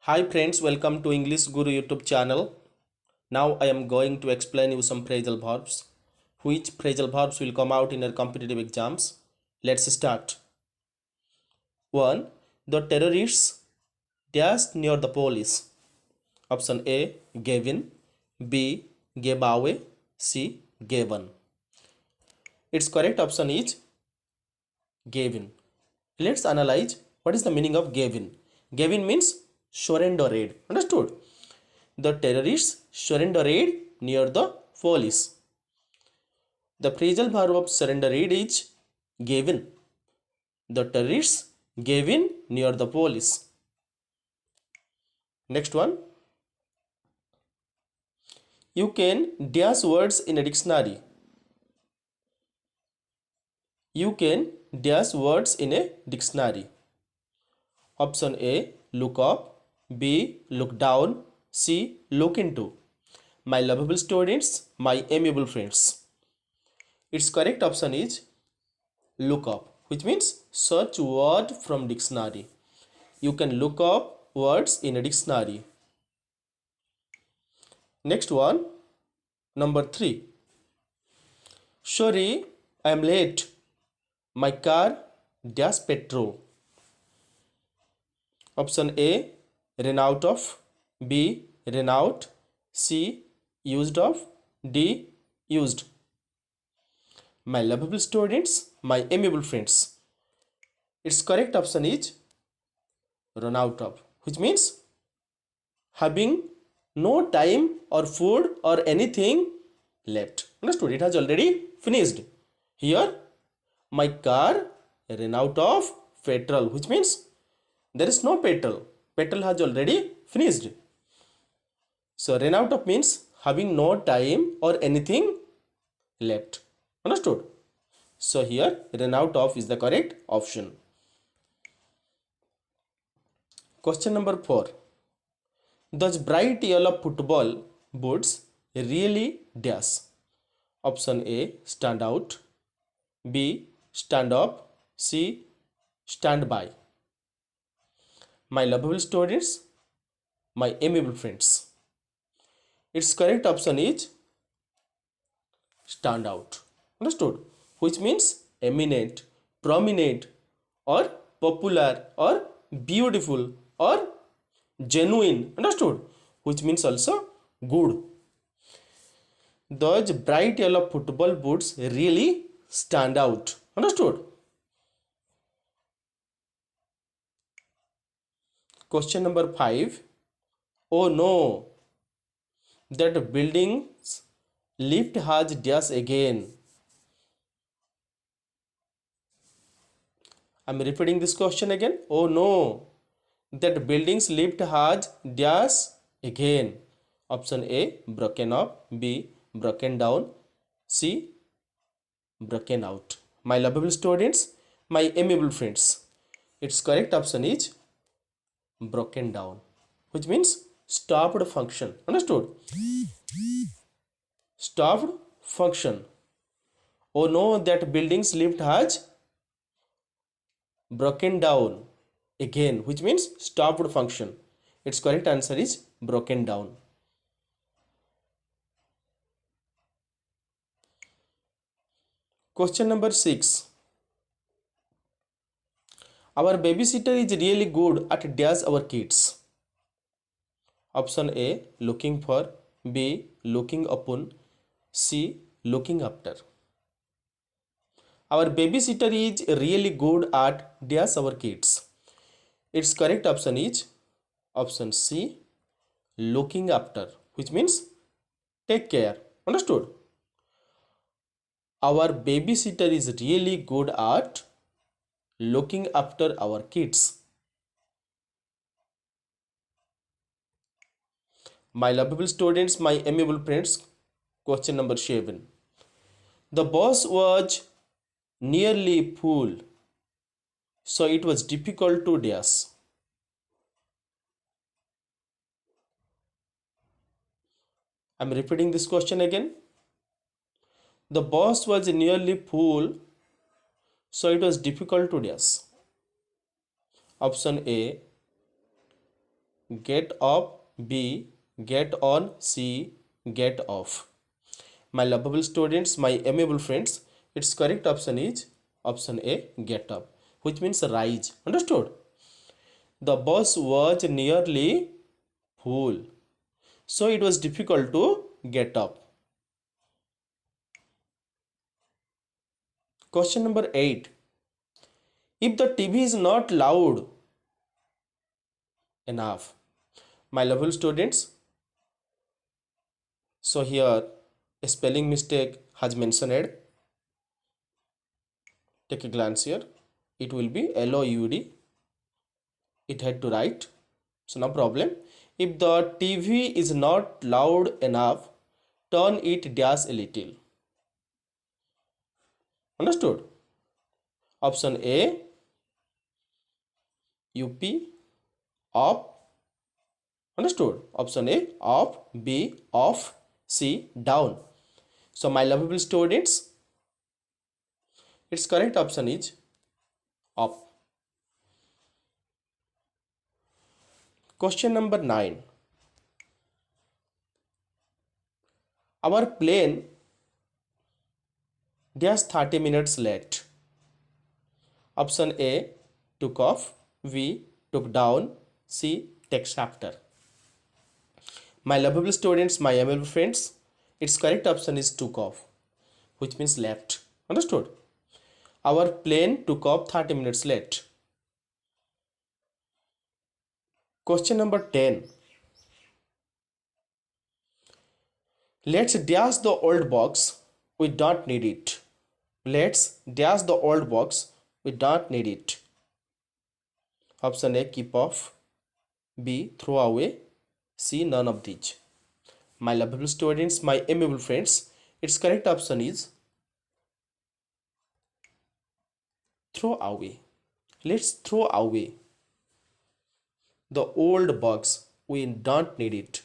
Hi friends, welcome to English Guru YouTube channel. Now I am going to explain you some phrasal verbs. Which phrasal verbs will come out in your competitive exams? Let's start. 1. The terrorists dashed near the police. Option A. Gavin. B. Gave away. C. Gavin. Its correct option is Gavin. Let's analyze what is the meaning of Gavin. Gavin means surrendered. Understood? The terrorists surrendered near the police. The phrasal verb of surrendered is given. The terrorists gave in near the police. Next one. You can dash words in a dictionary. You can dash words in a dictionary. Option A. Look up. B. Look down. C. Look into. My lovable students, my amiable friends. Its correct option is look up, which means search word from dictionary. You can look up words in a dictionary. Next one, number 3. Sorry, I am late. My car dash petrol. Option A, ran out of. B, ran out. C, used of. D, used. My lovable students, my amiable friends. Its correct option is run out of, which means having no time or food or anything left. Understood? It has already finished. Here, my car ran out of petrol, which means there is no petrol. Petrol has already finished. So, ran out of means having no time or anything left. Understood? So, here, ran out of is the correct option. Question number 4. Those bright yellow football boots really dash. Option A, stand out. B, stand up. C, stand by. My lovable students, my amiable friends. Its correct option is stand out. Understood? Which means eminent, prominent, or popular, or beautiful, or genuine. Understood? Which means also good. Those bright yellow football boots really stand out. Understood? Question number 5. Oh no, that building's lift has dash again. I'm repeating this question again. Oh no, that building's lift has dash again. Option A, broken up. B, broken down. C, broken out. My lovable students, my amiable friends. Its correct option is broken down, which means stopped function. Understood? Stopped function. Oh no, that building's lift has broken down again, which means stopped function. Its correct answer is broken down. Question number 6. Our babysitter is really good at dash our kids. Option A, looking for. B, looking upon. C, looking after. Our babysitter is really good at dash our kids. Its correct option is option C, looking after, which means take care. Understood? Our babysitter is really good at looking after our kids. My lovable students, my amiable friends, question number 7. The bus was nearly full, so it was difficult to dash. I'm repeating this question again. The bus was nearly full, so it was difficult to dash. Option A, get up. B. Get on. C. Get off. My lovable students, my amiable friends, its correct option is option A, get up, which means rise. Understood? The bus was nearly full, so it was difficult to get up. Question number 8. If the TV is not loud enough, my lovable students, so here a spelling mistake has mentioned. Take a glance here. It will be LOUD. It had to write. So no problem. If the TV is not loud enough, turn it dash a little. Understood? Option A, UP, up. Understood? Option A, up. B, off. C, down. So my lovable students, its correct option is up. Question number 9. Our plane dash 30 minutes late. Option A, took off. B, took down. C, takes after. My lovable students, my amiable friends, its correct option is took off, which means left. Understood? Our plane took off 30 minutes late. Question number 10. Let's dash the old box. We don't need it. Let's dash the old box. We don't need it. Option A, keep off. B, throw away. C, none of these. My lovable students, my amiable friends, its correct option is throw away. Let's throw away the old box. We don't need it.